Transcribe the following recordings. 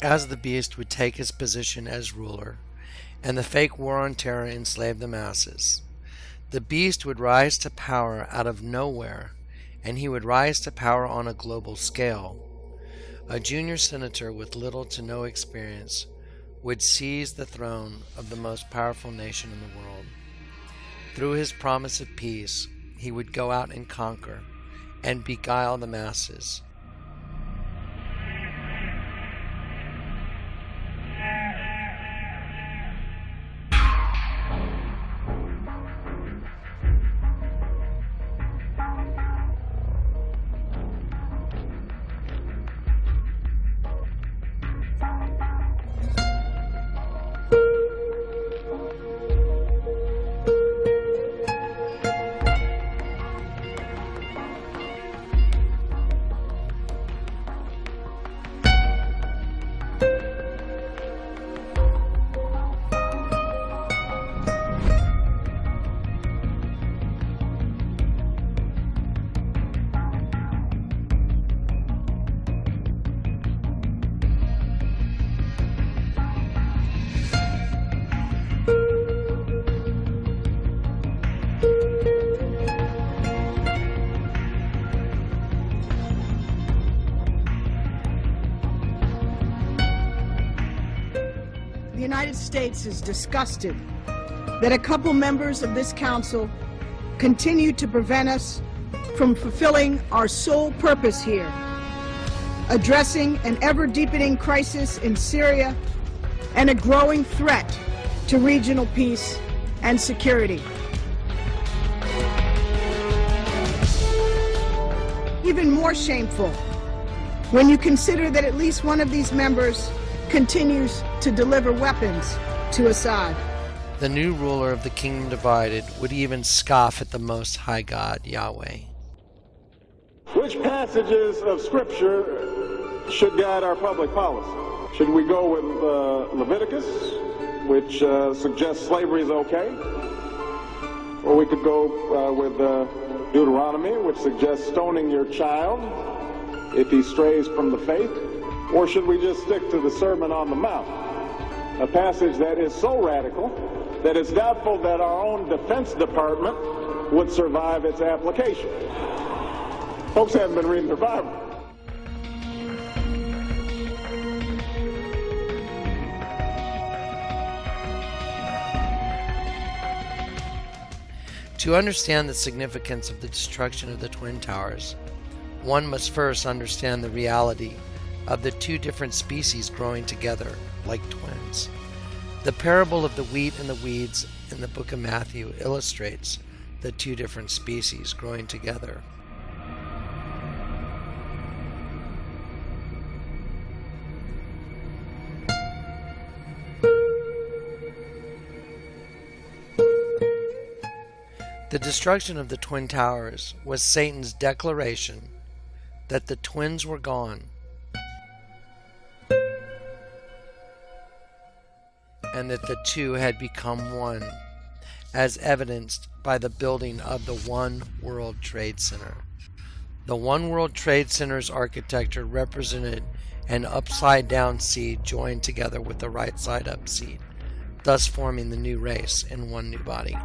as the beast would take his position as ruler, and the fake war on terror enslaved the masses. The beast would rise to power out of nowhere, and he would rise to power on a global scale. A junior senator with little to no experience would seize the throne of the most powerful nation in the world. Through his promise of peace, he would go out and conquer and beguile the masses. The United States is disgusted that a couple members of this council continue to prevent us from fulfilling our sole purpose here, addressing an ever-deepening crisis in Syria and a growing threat to regional peace and security. Even more shameful when you consider that at least one of these members continues to deliver weapons to Assad. The new ruler of the kingdom divided would even scoff at the Most High God, Yahweh. Which passages of Scripture should guide our public policy? Should we go with Leviticus, which suggests slavery is okay? Or we could go with Deuteronomy, which suggests stoning your child if he strays from the faith? Or should we just stick to the Sermon on the Mount, a passage that is so radical that it's doubtful that our own Defense Department would survive its application? Folks haven't been reading their Bible. To understand the significance of the destruction of the Twin Towers, one must first understand the reality of the two different species growing together like twins. The parable of the wheat and the weeds in the book of Matthew illustrates the two different species growing together. The destruction of the Twin Towers was Satan's declaration that the twins were gone and that the two had become one, as evidenced by the building of the One World Trade Center. The One World Trade Center's architecture represented an upside-down seed joined together with the right-side-up seed, thus forming the new race in one new body,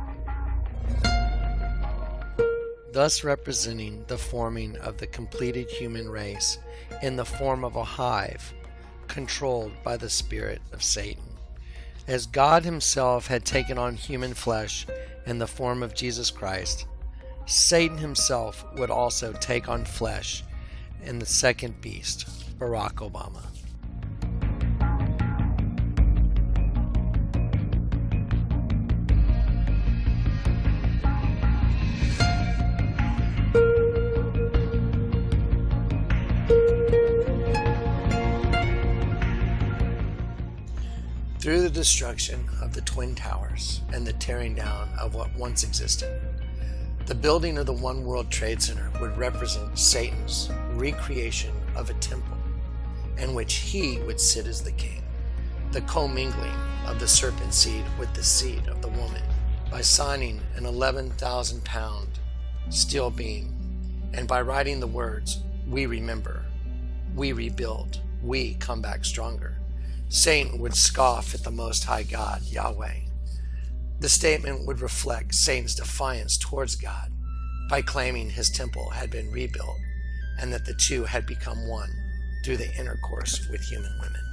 thus representing the forming of the completed human race in the form of a hive controlled by the spirit of Satan. As God himself had taken on human flesh in the form of Jesus Christ, Satan himself would also take on flesh in the second beast, Barack Obama. Through the destruction of the Twin Towers and the tearing down of what once existed, the building of the One World Trade Center would represent Satan's recreation of a temple in which he would sit as the king, the commingling of the serpent seed with the seed of the woman by signing an 11,000-pound steel beam and by writing the words, "We remember, we rebuild, we come back stronger," Satan would scoff at the Most High God, Yahweh. The statement would reflect Satan's defiance towards God by claiming his temple had been rebuilt and that the two had become one through the intercourse with human women.